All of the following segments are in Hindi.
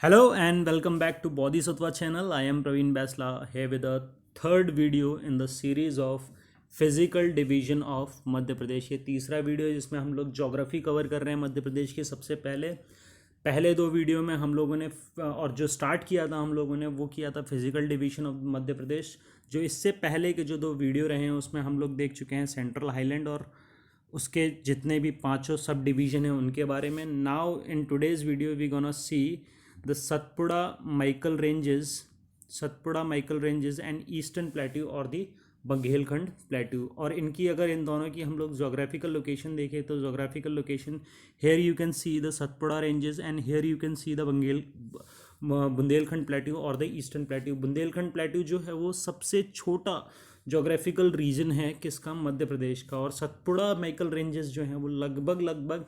Hello and welcome back to Bodhisattva channel. I am Praveen Basla here with the third video in the series of physical division of Madhya Pradesh. ये तीसरा वीडियो है जिसमें हम लोग ज्योग्राफी कवर कर रहे हैं मध्य प्रदेश के। सबसे पहले पहले दो वीडियो में हम लोगों ने और जो स्टार्ट किया था हम लोगों ने वो किया था फिजिकल डिवीजन ऑफ मध्य प्रदेश। जो इससे पहले के जो दो वीडियो रहे हैं उसमें हम लोग देख चुके हैं सेंट्रल हाईलैंड और उसके जितने भी पांचों सब डिवीजन हैं उनके बारे में। Now in today's video we gonna see the Satpura Maikal ranges and eastern plateau और दी बघेलखंड प्लेट्यू। और इनकी अगर इन दोनों की हम लोग जोग्राफिकल लोकेशन देखें तो geographical location here you can see the Satpura ranges and here you can see the Bundelkhand plateau और the eastern plateau. Bundelkhand plateau जो है वो सबसे छोटा जोग्राफिकल रीजन है किसका, मध्य प्रदेश का। और सतपुड़ा माइकल रेंजेस जो हैं वो लगभग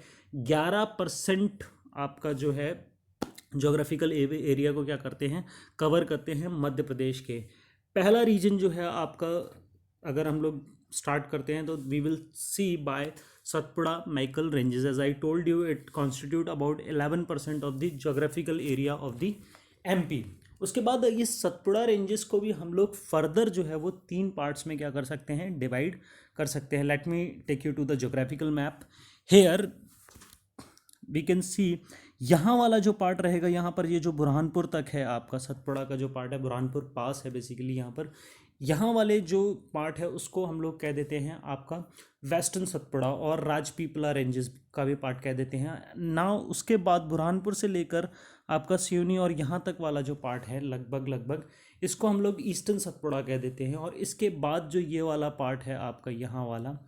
11% आपका जो है जोग्राफिकल एरिया को क्या करते हैं, कवर करते हैं मध्य प्रदेश के। पहला रीजन जो है आपका, अगर हम लोग स्टार्ट करते हैं तो we will see by Satpura Maikal ranges. As I told you it constitute about 11% of the geographical area of the MP. उसके बाद ये सतपुड़ा रेंजेस को भी हम लोग फर्दर जो है वो 3 पार्ट्स में क्या कर सकते हैं, डिवाइड कर सकते हैं। Let me take you to the geographical map. Here we can see यहाँ वाला जो पार्ट रहेगा, यहाँ पर ये जो बुरहानपुर तक है आपका सतपुड़ा का जो पार्ट है, बुरहानपुर पास है बेसिकली यहाँ पर। यहाँ वाले जो पार्ट है उसको हम लोग कह देते हैं आपका वेस्टर्न सतपुड़ा, और राजपीपला रेंजेस का भी पार्ट कह देते हैं ना। उसके बाद बुरहानपुर से लेकर आपका सिवनी और यहाँ तक वाला जो पार्ट है लगभग इसको हम लोग ईस्टर्न सतपुड़ा कह देते हैं। और इसके बाद जो ये वाला पार्ट है आपका यहाँ वाला,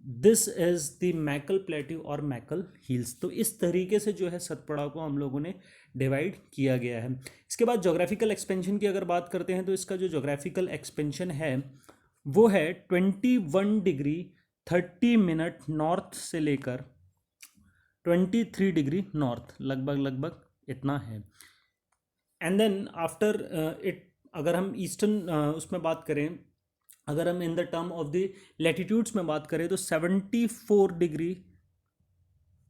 this is the Maikal plateau और मैकल हिल्स। तो इस तरीके से जो है सतपुड़ा को हम लोगों ने डिवाइड किया गया है। इसके बाद जोग्राफिकल एक्सपेंशन की अगर बात करते हैं तो इसका जो जोग्राफिकल एक्सपेंशन है वो है 21 डिग्री 30 मिनट नॉर्थ से लेकर 23 डिग्री नॉर्थ, लगभग इतना है। एंड देन आफ्टर इट, अगर हम ईस्टर्न उसमें बात करें, अगर हम in the term of the latitudes में बात करें तो 74 degree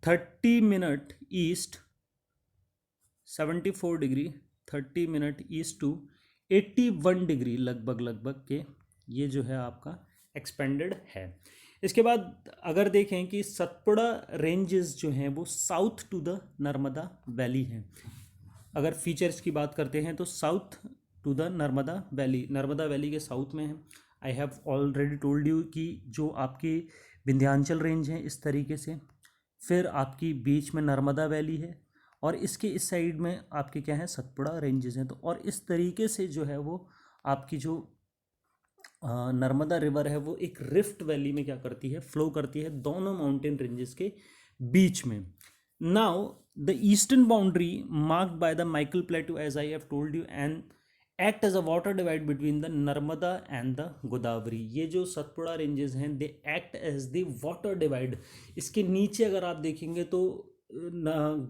30 minute east, 74 degree 30 minute east to 81 degree लगभग के ये जो है आपका एक्सपेंडेड है। इसके बाद अगर देखें कि सतपुड़ा रेंजेस जो हैं वो south to the Narmada valley हैं। अगर फीचर्स की बात करते हैं तो south to the Narmada valley के साउथ में है। I have already told you कि जो आपकी विंध्याचल रेंज है इस तरीके से, फिर आपकी बीच में नर्मदा वैली है और इसके इस साइड में आपके क्या है, सतपुड़ा रेंजेस हैं। तो और इस तरीके से जो है वो आपकी जो नर्मदा रिवर है वो एक रिफ्ट वैली में क्या करती है, फ्लो करती है दोनों माउंटेन रेंजेस के बीच में। Now the eastern boundary marked by the Maikal plateau as I have told you and act as a water divide between the Narmada and the Godavari. ये जो सतपुड़ा रेंजेस हैं they act as the water divide. इसके नीचे अगर आप देखेंगे तो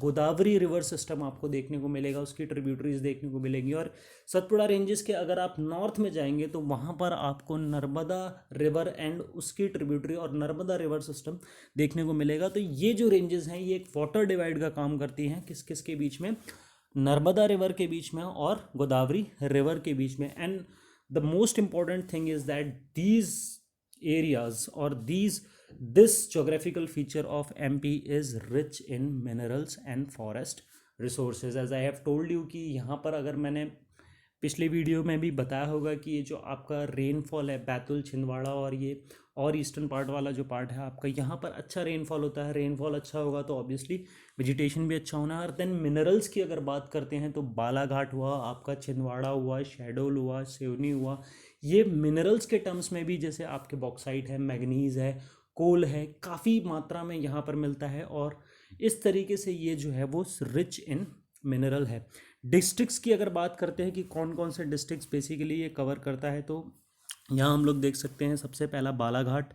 गोदावरी रिवर सिस्टम आपको देखने को मिलेगा, उसकी ट्रिब्यूटरीज देखने को मिलेंगी। और सतपुड़ा रेंजेस के अगर आप नॉर्थ में जाएंगे तो वहाँ पर आपको नर्मदा रिवर एंड उसकी ट्रिब्यूटरी और नर्मदा रिवर सिस्टम देखने को मिलेगा। तो ये जो रेंजेस हैं ये एक वाटर डिवाइड का काम करती हैं किस किस के बीच में, नर्मदा रिवर के बीच में और गोदावरी रिवर के बीच में। And the most important thing is that these areas और this geographical feature of MP is rich in minerals and forest resources। as I have told you कि यहाँ पर, अगर मैंने पिछले वीडियो में भी बताया होगा कि ये जो आपका रेनफॉल है बैतुल, छिंदवाड़ा और ये और ईस्टर्न पार्ट वाला जो पार्ट है आपका, यहाँ पर अच्छा रेनफॉल होता है। रेनफॉल अच्छा होगा तो ऑब्वियसली वेजिटेशन भी अच्छा होना है। और देन मिनरल्स की अगर बात करते हैं तो बालाघाट हुआ आपका, छिंदवाड़ा हुआ, शहडोल हुआ, सिवनी हुआ, ये मिनरल्स के टर्म्स में भी जैसे आपके बॉक्साइट है, मैग्नीज है, कोल है, काफ़ी मात्रा में यहाँ पर मिलता है। और इस तरीके से ये जो है वो रिच इन मिनरल है। डिस्ट्रिक्ट्स की अगर बात करते हैं कि कौन कौन से डिस्ट्रिक्ट्स बेसिकली ये कवर करता है, तो यहाँ हम लोग देख सकते हैं सबसे पहला Balaghat,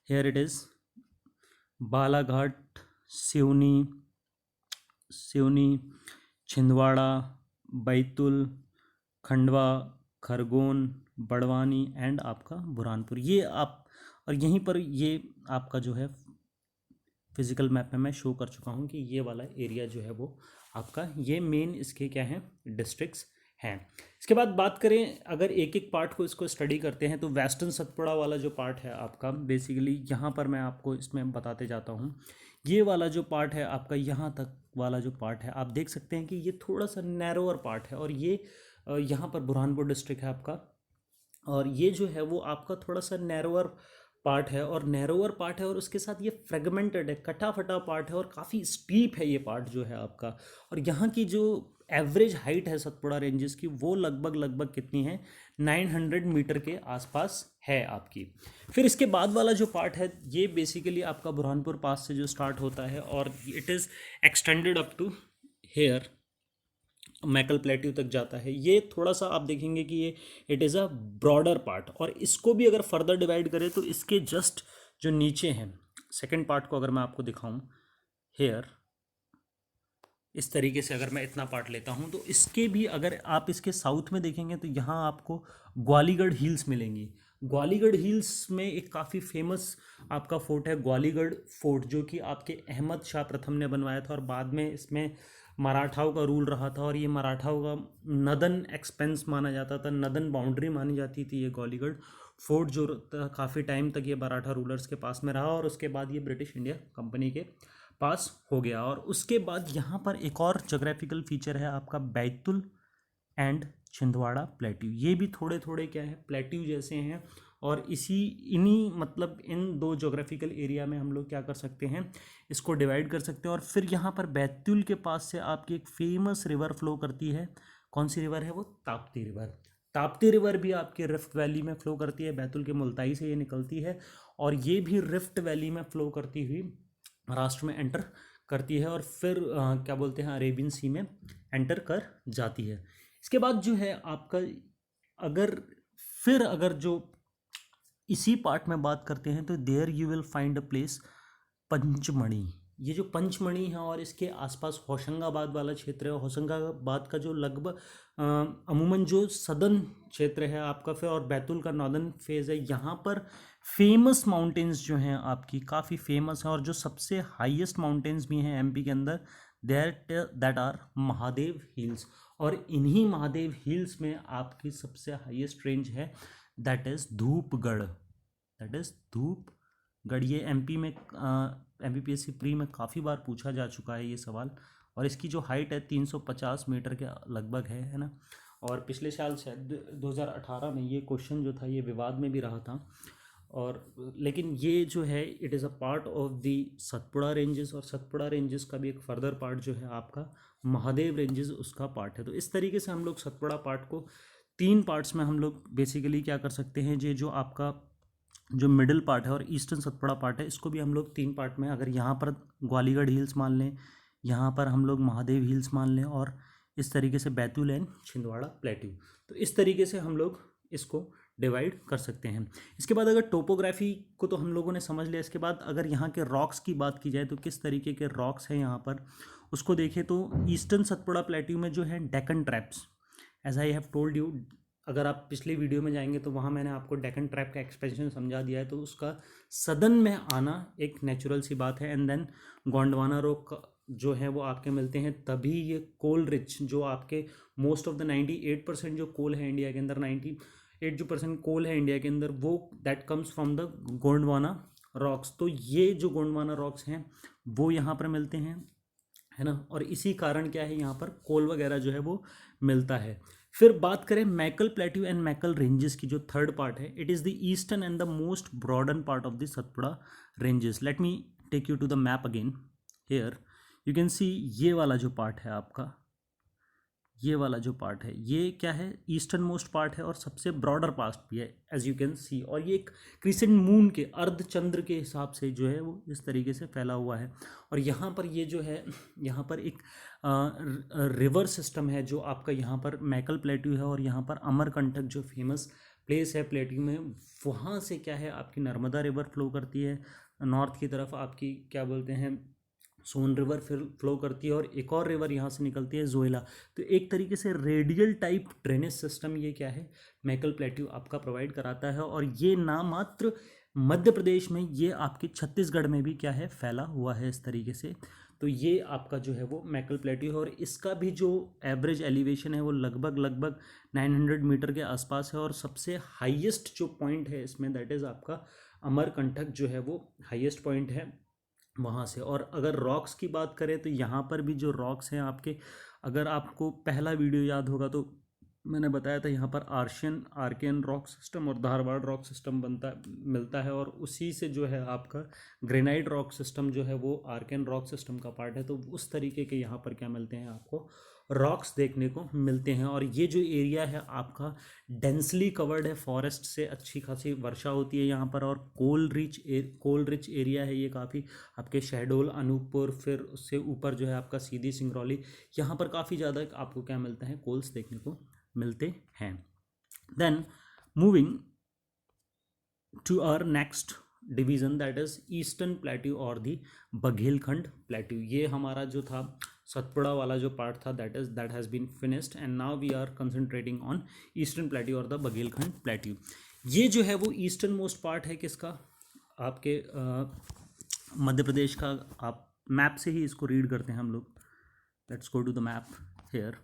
here it is Balaghat, Seoni, Chhindwara, Betul, Khandwa, Khargone, Barwani and आपका बुरहानपुर। ये आप, और यहीं पर ये आपका जो है फिजिकल मैप में मैं शो कर चुका हूँ कि ये वाला एरिया जो है वो आपका ये मेन इसके क्या हैं डिस्ट्रिक्ट्स हैं। इसके बाद बात करें अगर एक एक पार्ट को इसको स्टडी करते हैं तो वेस्टर्न सतपुड़ा वाला जो पार्ट है आपका बेसिकली यहाँ पर मैं आपको इसमें बताते जाता हूँ। ये वाला जो पार्ट है आपका यहाँ तक वाला जो पार्ट है आप देख सकते हैं कि ये थोड़ा सा नैरोअर पार्ट है और ये यहाँ पर बुरहानपुर डिस्ट्रिक्ट है आपका, और ये जो है वो आपका थोड़ा सा नैरोअर पार्ट है और नैरोअर पार्ट है और उसके साथ ये फ्रेगमेंटेड है, कटा फटा पार्ट है और काफ़ी स्टीप है ये पार्ट जो है आपका। और यहाँ की जो एवरेज हाइट है सतपुड़ा रेंजेस की वो लगभग लगभग कितनी है 900 मीटर के आसपास है आपकी। फिर इसके बाद वाला जो पार्ट है ये बेसिकली आपका बुरहानपुर पास से जो स्टार्ट होता है और it is extended up to here Maikal plateau तक जाता है। ये थोड़ा सा आप देखेंगे कि ये it is a broader part, और इसको भी अगर फर्दर डिवाइड करें तो इसके जस्ट जो नीचे हैं सेकंड पार्ट को अगर मैं आपको दिखाऊं हेयर इस तरीके से अगर मैं इतना पार्ट लेता हूं तो इसके भी अगर आप इसके साउथ में देखेंगे तो यहाँ आपको ग्वालीगढ़ हिल्स मिलेंगी। ग्वालीगढ़ हिल्स में एक काफ़ी फेमस आपका फोर्ट है ग्वालीगढ़ फोर्ट, जो कि आपके अहमद शाह प्रथम ने बनवाया था और बाद में इसमें मराठाओं का रूल रहा था और ये मराठाओं का नदन एक्सपेंस माना जाता था, नदन बाउंड्री मानी जाती थी ये ग्वालीगढ़ फोर्ट, जो काफ़ी टाइम तक ये मराठा रूलर्स के पास में रहा और उसके बाद ये ब्रिटिश इंडिया कंपनी के पास हो गया। और उसके बाद यहाँ पर एक और जोग्राफिकल फीचर है आपका बैतुल एंड छिंदवाड़ा प्लेट्यू। ये भी थोड़े थोड़े क्या है प्लेट्यू जैसे हैं और इन्हीं मतलब इन दो जोग्राफिकल एरिया में हम लोग क्या कर सकते हैं इसको डिवाइड कर सकते हैं। और फिर यहाँ पर बैतुल के पास से आपकी एक फेमस रिवर फ्लो करती है, कौन सी रिवर है वो ताप्ती रिवर। ताप्ती रिवर भी आपके रिफ्ट वैली में फ्लो करती है, बैतुल के मुल्ताई से ये निकलती है और ये भी रिफ्ट वैली में फ्लो करती हुई महाराष्ट्र में एंटर करती है और फिर क्या बोलते हैं अरेबियन सी में एंटर कर जाती है। इसके बाद जो है आपका अगर जो इसी पार्ट में बात करते हैं तो there you will find a place Pachmarhi. ये जो पंचमढ़ी है और इसके आसपास होशंगाबाद वाला क्षेत्र है, होशंगाबाद का जो लगभग अमूमन जो सदर्न क्षेत्र है आपका फिर और बैतूल का नॉर्दर्न फेज है, यहाँ पर फेमस माउंटेन्स जो हैं आपकी काफ़ी फेमस हैं और जो सबसे हाईएस्ट माउंटेन्स भी हैं एमपी के अंदर दैट आर महादेव हिल्स। और इन्हीं महादेव हिल्स में आपकी सबसे हाईएस्ट रेंज है दैट इज़ धूपगढ़, ये एमपी में एमपीपीएससी प्री में काफ़ी बार पूछा जा चुका है ये सवाल। और इसकी जो हाइट है 350 मीटर के लगभग है ना। और पिछले साल शायद 2018 में ये क्वेश्चन जो था ये विवाद में भी रहा था। और लेकिन ये जो है it is a part of the Satpura ranges और सतपुड़ा रेंजेस का भी एक फर्दर पार्ट जो है आपका महादेव रेंजेस उसका पार्ट है। तो इस तरीके से हम लोग सतपुड़ा पार्ट को 3 पार्ट्स में हम लोग बेसिकली क्या कर सकते हैं, ये जो आपका जो मिडिल पार्ट है और ईस्टर्न सतपुड़ा पार्ट है इसको भी हम लोग 3 पार्ट में अगर यहाँ पर ग्वालीगढ़ हिल्स मान लें, यहाँ पर हम लोग महादेव हिल्स मान लें और इस तरीके से बैतूल एंड छिंदवाड़ा प्लेट्यू, तो इस तरीके से हम लोग इसको डिवाइड कर सकते हैं। इसके बाद अगर टोपोग्राफी को तो हम लोगों ने समझ लिया, इसके बाद अगर यहाँ के रॉक्स की बात की जाए तो किस तरीके के रॉक्स हैं यहाँ पर उसको देखें तो ईस्टर्न सतपुड़ा प्लेट्यू में जो है Deccan traps, as I have told you, अगर आप पिछले वीडियो में जाएंगे तो वहाँ मैंने आपको डेक्कन ट्रैप का एक्सपेंशन समझा दिया है, तो उसका सदन में आना एक नेचुरल सी बात है। एंड देन गोंडवाना रॉक जो है वो आपके मिलते हैं तभी ये कोल रिच जो आपके मोस्ट ऑफ द 98% जो कोल है इंडिया के अंदर 98 जो % कोल है इंडिया के अंदर वो that comes from the Gondwana rocks. तो ये जो गोंडवाना रॉक्स हैं वो यहाँ पर मिलते हैं है ना, और इसी कारण क्या है यहाँ पर कोल वगैरह जो है वो मिलता है। फिर बात करें Maikal plateau and Maikal ranges की जो थर्ड पार्ट है, it is the eastern and the most broaden part of the Satpura ranges. Let me take you to the map again. Here you can see ये वाला जो पार्ट है आपका, ये वाला जो पार्ट है ये क्या है ईस्टर्न मोस्ट पार्ट है और सबसे ब्रॉडर पार्ट भी है एज यू कैन सी। और ये एक क्रिसेंट मून के अर्धचंद्र के हिसाब से जो है वो इस तरीके से फैला हुआ है। और यहाँ पर ये जो है यहाँ पर एक रिवर सिस्टम है जो आपका यहाँ पर मैकल प्लेट्यू है और यहाँ पर अमरकंटक जो फेमस प्लेस है प्लेट्यू में, वहाँ से क्या है आपकी नर्मदा रिवर फ्लो करती है नॉर्थ की तरफ, आपकी क्या बोलते हैं सोन रिवर फिर फ्लो करती है और एक और रिवर यहाँ से निकलती है जोइला। तो एक तरीके से रेडियल टाइप ड्रेनेज सिस्टम ये क्या है मैकल प्लेट्यू आपका प्रोवाइड कराता है। और ये ना मात्र मध्य प्रदेश में, ये आपके छत्तीसगढ़ में भी क्या है फैला हुआ है इस तरीके से। तो ये आपका जो है वो मैकल प्लेट्यू है, और इसका भी जो एवरेज एलिवेशन है वो लगभग 900 मीटर के आसपास है। और सबसे हाईएस्ट जो पॉइंट है इसमें, दैट इज़ आपका अमरकंटक जो है वो हाईएस्ट पॉइंट है वहाँ से। और अगर रॉक्स की बात करें तो यहाँ पर भी जो रॉक्स हैं आपके, अगर आपको पहला वीडियो याद होगा तो मैंने बताया था यहाँ पर आर्कियन रॉक सिस्टम और धारवाड़ रॉक सिस्टम मिलता है, और उसी से जो है आपका ग्रेनाइट रॉक सिस्टम जो है वो आर्कियन रॉक सिस्टम का पार्ट है। तो उस तरीके के यहाँ पर क्या मिलते हैं आपको, रॉक्स देखने को मिलते हैं। और ये जो एरिया है आपका डेंसली कवर्ड है फॉरेस्ट से, अच्छी खासी वर्षा होती है यहाँ पर। और कोल रिच एरिया है ये काफ़ी, आपके शहडोल, अनूपपुर, फिर उससे ऊपर जो है आपका सीधी सिंगरौली, यहाँ पर काफ़ी ज़्यादा आपको क्या मिलता है, कोल्स देखने को मिलते हैं। Then moving to our next division, that is eastern plateau और दी बघेलखंड प्लेट्यू। ये हमारा जो था सतपुड़ा वाला जो पार्ट था, that has been finished, and now we are concentrating on eastern plateau और द बघेलखंड प्लेट्यू। ये जो है वो ईस्टर्न मोस्ट पार्ट है किसका, आपके मध्य प्रदेश का। आप मैप से ही इसको रीड करते हैं हम लोग। Let's go to the map here.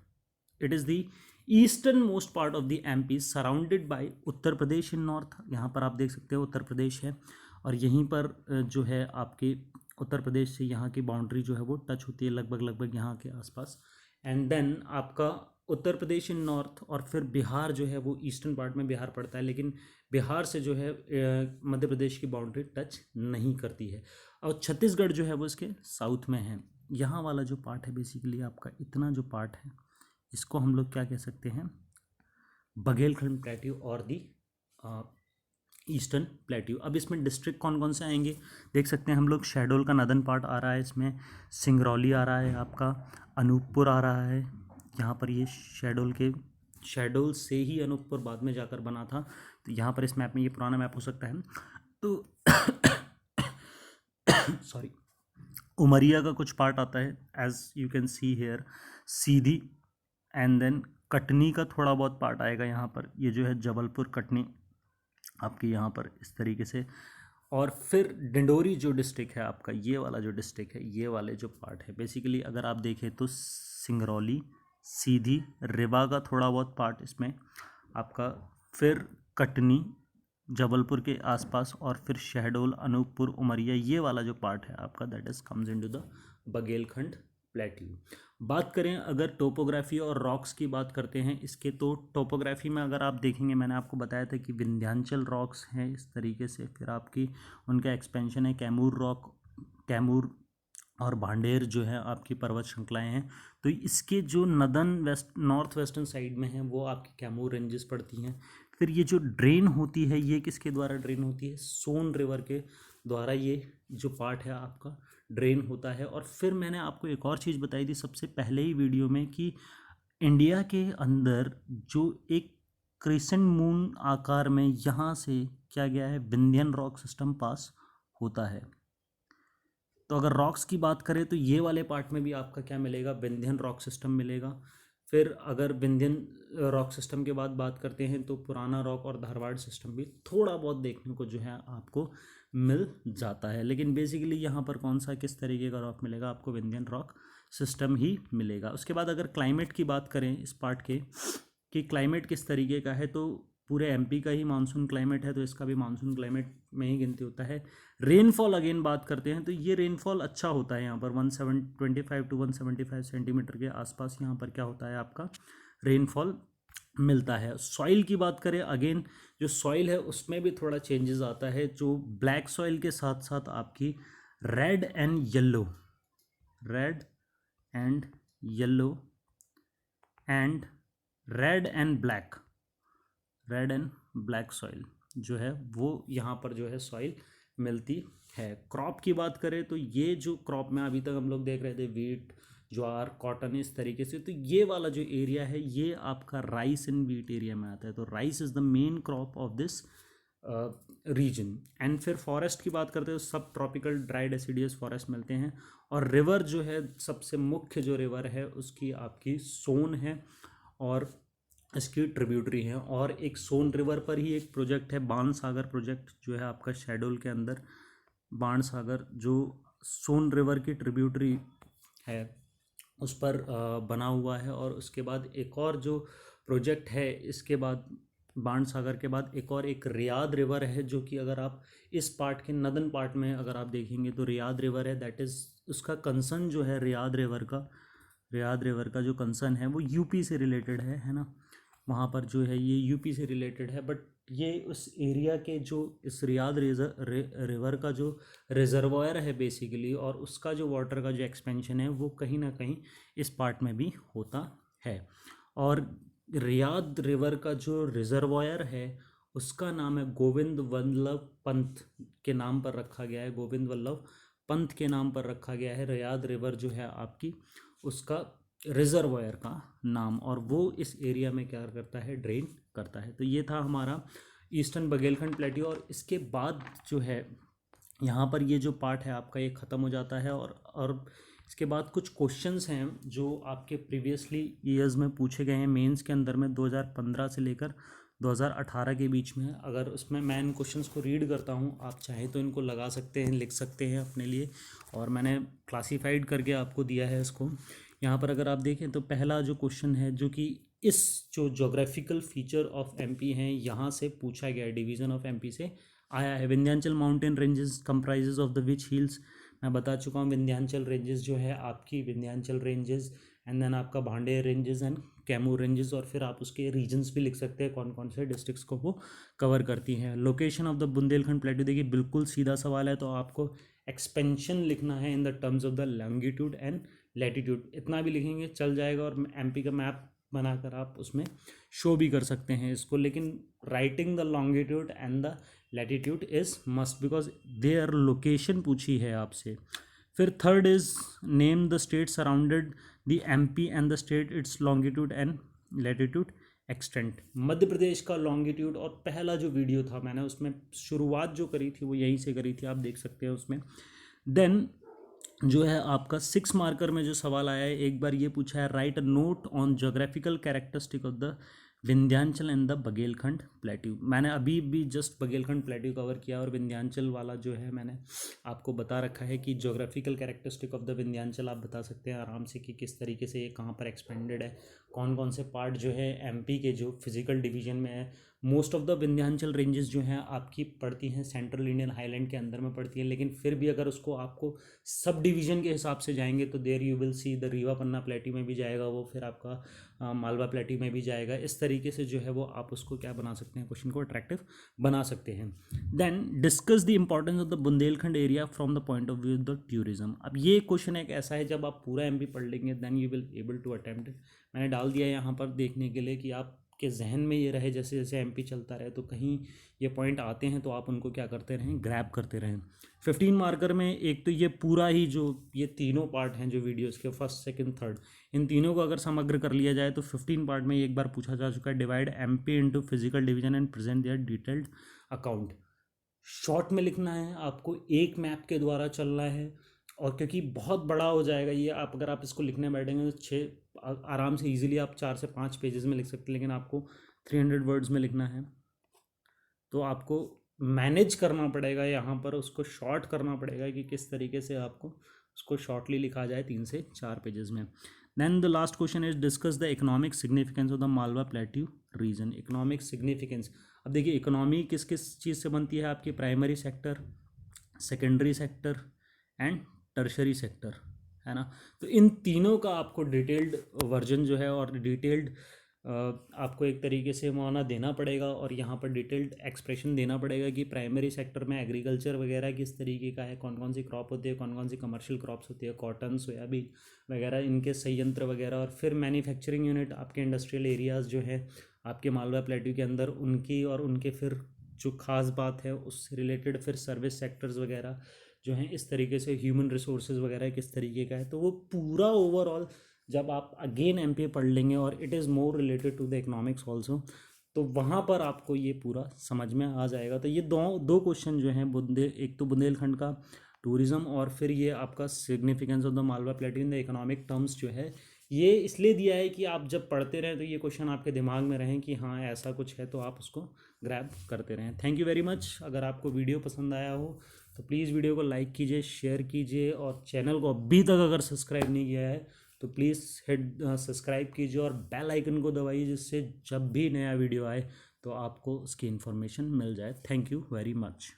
It is the eastern most part of the MP surrounded by Uttar Pradesh in north. यहाँ पर आप देख सकते हो उत्तर प्रदेश है, और यहीं पर जो है आपके उत्तर प्रदेश से यहाँ की बाउंड्री जो है वो टच होती है लगभग यहाँ के आसपास। एंड देन आपका उत्तर प्रदेश इन नॉर्थ, और फिर बिहार जो है वो ईस्टर्न पार्ट में बिहार पड़ता है, लेकिन बिहार से जो है मध्य प्रदेश की बाउंड्री टच नहीं करती है। और छत्तीसगढ़ जो है वो इसके साउथ में है। यहाँ वाला जो पार्ट है बेसिकली आपका, इतना जो पार्ट है इसको हम लोग क्या कह सकते हैं, बघेलखंड प्लेट्यू और दी ईस्टर्न प्लेट्यू। अब इसमें डिस्ट्रिक्ट कौन कौन से आएंगे देख सकते हैं हम लोग। शहडोल का नदन पार्ट आ रहा है इसमें, सिंगरौली आ रहा है आपका, अनूपपुर आ रहा है। यहाँ पर ये शहडोल से ही अनूपपुर बाद में जाकर बना था, तो यहाँ पर इस मैप में, ये पुराना मैप हो सकता है तो सॉरी, उमरिया का कुछ पार्ट आता है as you can see here, Sidhi, and then Katni का थोड़ा बहुत पार्ट आएगा यहाँ पर। ये जो है जबलपुर कटनी आपकी यहाँ पर इस तरीके से। और फिर डिंडोरी जो डिस्ट्रिक्ट है आपका, ये वाला जो डिस्ट्रिक्ट है, ये वाले जो पार्ट है बेसिकली अगर आप देखें तो सिंगरौली, सीधी, रेवा का थोड़ा बहुत पार्ट इसमें आपका, फिर कटनी, जबलपुर के आसपास, और फिर शहडोल, अनूपपुर, उमरिया, ये वाला जो पार्ट है आपका, that is comes into the Baghelkhand plateau. बात करें अगर टोपोग्राफी और रॉक्स की बात करते हैं इसके, तो टोपोग्राफी में अगर आप देखेंगे, मैंने आपको बताया था कि विंध्याचल रॉक्स हैं इस तरीके से, फिर आपकी उनका एक्सपेंशन है कैमूर रॉक, कैमूर और भांडेर जो है आपकी पर्वत श्रृंखलाएँ हैं। तो इसके जो नॉर्थ वेस्टर्न साइड में हैं वो आपकी कैमूर रेंजेस पड़ती हैं। फिर ये जो ड्रेन होती है, ये किसके द्वारा ड्रेन होती है, सोन रिवर के द्वारा ये जो पार्ट है आपका ड्रेन होता है। और फिर मैंने आपको एक और चीज़ बताई थी सबसे पहले ही वीडियो में कि इंडिया के अंदर जो एक क्रिसेंट मून आकार में यहाँ से क्या गया है, विंध्यन रॉक सिस्टम पास होता है। तो अगर रॉक्स की बात करें तो ये वाले पार्ट में भी आपका क्या मिलेगा, विंध्यन रॉक सिस्टम मिलेगा। फिर अगर विंध्यन रॉक सिस्टम के बाद बात करते हैं तो पुराना रॉक और धारवाड़ सिस्टम भी थोड़ा बहुत देखने को जो है आपको मिल जाता है। लेकिन बेसिकली यहाँ पर कौन सा किस तरीके का रॉक मिलेगा आपको, विंध्यन रॉक सिस्टम ही मिलेगा। उसके बाद अगर क्लाइमेट की बात करें इस पार्ट के कि क्लाइमेट किस तरीके का है, तो पूरे एमपी का ही मानसून क्लाइमेट है, तो इसका भी मानसून क्लाइमेट में ही गिनती होता है। रेनफॉल अगेन बात करते हैं तो ये रेनफॉल अच्छा होता है यहाँ पर 125 to 175 सेंटीमीटर के आसपास यहाँ पर क्या होता है आपका रेनफॉल मिलता है। सॉइल की बात करें अगेन, जो सॉइल है उसमें भी थोड़ा चेंजेस आता है, जो ब्लैक सॉइल के साथ साथ आपकी red and yellow and red and black soil जो है वो यहाँ पर जो है सॉइल मिलती है। क्रॉप की बात करें तो ये जो क्रॉप में अभी तक हम लोग देख रहे थे, वीट, ज्वार, कॉटन, इस तरीके से, तो ये वाला जो एरिया है ये आपका राइस एंड वीट एरिया में आता है। तो rice is the main crop of this region. And फिर फॉरेस्ट की बात करते हैं तो सब ट्रॉपिकल ड्राई डेसिडियस फॉरेस्ट मिलते हैं। और रिवर जो है सबसे मुख्य जो रिवर है उसकी आपकी सोन है और इसकी ट्रिब्यूटरी है। और एक सोन रिवर पर ही एक प्रोजेक्ट है, बाण सागर प्रोजेक्ट, जो है आपका शहडोल के अंदर बाण सागर, जो सोन रिवर की ट्रिब्यूटरी है उस पर बना हुआ है। और उसके बाद एक और जो प्रोजेक्ट है, इसके बाद बाण सागर के बाद एक रियाद रिवर है, जो कि अगर आप इस पार्ट के नदन पार्ट में अगर आप देखेंगे तो रियाद रिवर है, दैट इज़ उसका कंसर्न जो है रियाद रिवर का जो कंसर्न है वो यूपी से रिलेटेड है ना। वहाँ पर जो है ये यूपी से रिलेटेड है, बट ये उस एरिया के जो इस रियाद रिवर का जो रिजर्वायर है बेसिकली, और उसका जो वाटर का जो एक्सपेंशन है वो कहीं ना कहीं इस पार्ट में भी होता है। और रियाद रिवर का जो रिजर्वायर है उसका नाम है गोविंद वल्लभ पंत के नाम पर रखा गया है, गोविंद वल्लभ पंत के नाम पर रखा गया है रियाद रिवर जो है आपकी, उसका रिजर्वायर का नाम, और वो इस एरिया में क्या करता है, ड्रेन करता है। तो ये था हमारा ईस्टर्न बघेलखंड प्लेट्यू। और इसके बाद जो है यहाँ पर ये जो पार्ट है आपका ये ख़त्म हो जाता है। और इसके बाद कुछ क्वेश्चंस हैं जो आपके प्रीवियसली ईयर्स में पूछे गए हैं मेंस के अंदर में 2015 से लेकर 2018 के बीच में। अगर उसमें मैं इन क्वेश्चंस को रीड करता हूँ, आप चाहें तो इनको लगा सकते हैं, लिख सकते हैं अपने लिए, और मैंने क्लासीफाइड करके आपको दिया है इसको। यहाँ पर अगर आप देखें तो पहला जो क्वेश्चन है जो कि इस जो जोग्राफिकल फीचर ऑफ एमपी हैं यहाँ से पूछा गया है, डिवीज़न ऑफ एमपी से आया है। Vindhyachal mountain ranges comprises of the which hills, मैं बता चुका हूँ विंध्याचल रेंजेस जो है आपकी विंध्याचल रेंजेस, एंड देन आपका भांडे रेंजेस एंड कैमूर रेंजेस, और फिर आप उसके रीजन्स भी लिख सकते हैं कौन कौन से डिस्ट्रिक्ट्स को वो कवर करती हैं। Location of the Bundelkhand plateau, देखिए बिल्कुल सीधा सवाल है, तो आपको एक्सपेंशन लिखना है in the terms of the longitude and latitude, इतना भी लिखेंगे चल जाएगा, और एमपी का मैप बनाकर आप उसमें शो भी कर सकते हैं इसको, लेकिन writing the longitude and the latitude is must because their location पूछी है आपसे। फिर third is name the state surrounded the MP and the state its longitude and latitude extent, Madhya Pradesh का लॉन्गिट्यूड। और पहला जो वीडियो था मैंने उसमें शुरुआत जो करी थी वो यहीं से करी थी, आप देख सकते हैं उसमें। देन जो है आपका 6 मार्कर में जो सवाल आया है, एक बार ये पूछा है right a note on geographical characteristic of the Vindhyachal and the Baghelkhand plateau. मैंने अभी भी जस्ट बघेलखंड प्लेट्यू कवर किया, और विंध्याचल वाला जो है मैंने आपको बता रखा है कि geographical characteristic of the Vindhyachal आप बता सकते हैं आराम से कि किस तरीके से ये कहाँ पर एक्सपेंडेड है, कौन कौन से पार्ट जो है एमपी के जो फिजिकल डिवीजन में है। Most of the Vindhyachal ranges जो हैं आपकी पड़ती हैं सेंट्रल इंडियन हाईलैंड के अंदर में पड़ती हैं, लेकिन फिर भी अगर उसको आपको सब डिवीज़न के हिसाब से जाएंगे तो there you will see the Rewa Panna plateau में भी जाएगा वो, फिर आपका मालवा प्लेट्यू में भी जाएगा। इस तरीके से जो है वो आप उसको क्या बना सकते हैं, क्वेश्चन को अट्रैक्टिव बना सकते हैं। Then discuss the importance of the Bundelkhand area from the point of view the tourism. अब ये क्वेश्चन एक ऐसा है जब आप पूरा एमपी पढ़ लेंगे then you will able to attempt it. मैंने डाल दिया यहाँ पर देखने के लिए कि आप के जहन में ये रहे, जैसे जैसे एमपी चलता रहे तो कहीं ये पॉइंट आते हैं तो आप उनको क्या करते रहें, ग्रैब करते रहें। 15 मार्कर में एक तो ये पूरा ही जो ये तीनों पार्ट हैं जो वीडियोस के फर्स्ट सेकंड थर्ड, इन तीनों को अगर समग्र कर लिया जाए तो 15 पार्ट में एक बार पूछा जा चुका है, divide MP into physical division and present their detailed account. Short में लिखना है आपको, एक मैप के द्वारा चलना है, और क्योंकि बहुत बड़ा हो जाएगा ये, आप अगर आप इसको लिखने बैठेंगे तो आराम से इजीली आप 4 से 5 पेजेस में लिख सकते हैं, लेकिन आपको 300 वर्ड्स में लिखना है तो आपको मैनेज करना पड़ेगा यहाँ पर, उसको शॉर्ट करना पड़ेगा कि किस तरीके से आपको उसको शॉर्टली लिखा जाए 3 से 4 पेजेस में। Then the last question is discuss the economic significance of the Malwa plateau region. Economic significance, अब देखिए इकोनॉमी किस किस चीज़ से बनती है आपकी, primary sector, secondary sector and tertiary sector, है ना। तो इन तीनों का आपको डिटेल्ड वर्जन जो है और डिटेल्ड आपको एक तरीके से मुआवना देना पड़ेगा, और यहाँ पर डिटेल्ड एक्सप्रेशन देना पड़ेगा कि प्राइमरी सेक्टर में एग्रीकल्चर वगैरह किस तरीके का है, कौन कौन सी क्रॉप होती है, कौन कौन सी कमर्शियल क्रॉप्स होती है, कॉटन, सोयाबीन वगैरह, इनके संयंत्र वगैरह। और फिर मैन्युफैक्चरिंग यूनिट आपके इंडस्ट्रियल एरियाज़ जो है आपके मालवा प्लेट्यू के अंदर, उनकी और उनके फिर जो ख़ास बात है उससे रिलेटेड फिर सर्विस सेक्टर्स वगैरह जो हैं, इस तरीके से ह्यूमन रिसोर्सेज वगैरह किस तरीके का है। तो वो पूरा ओवरऑल जब आप अगेन एमपी पढ़ लेंगे, और it is more related to the economics also, तो वहाँ पर आपको ये पूरा समझ में आ जाएगा। तो ये दो क्वेश्चन जो हैं एक तो बुंदेलखंड का टूरिज़्म, और फिर ये आपका significance of the Malwa plateau in the economic terms जो है, ये इसलिए दिया है कि आप जब पढ़ते रहें तो ये क्वेश्चन आपके दिमाग में रहें कि हाँ ऐसा कुछ है, तो आप उसको ग्रैब करते रहें। Thank you very much. अगर आपको वीडियो पसंद आया हो तो प्लीज़ वीडियो को लाइक कीजिए, शेयर कीजिए, और चैनल को अभी तक अगर सब्सक्राइब नहीं किया है तो प्लीज़ हिट सब्सक्राइब कीजिए और बेल आइकन को दबाइए, जिससे जब भी नया वीडियो आए तो आपको उसकी इन्फॉर्मेशन मिल जाए। Thank you very much.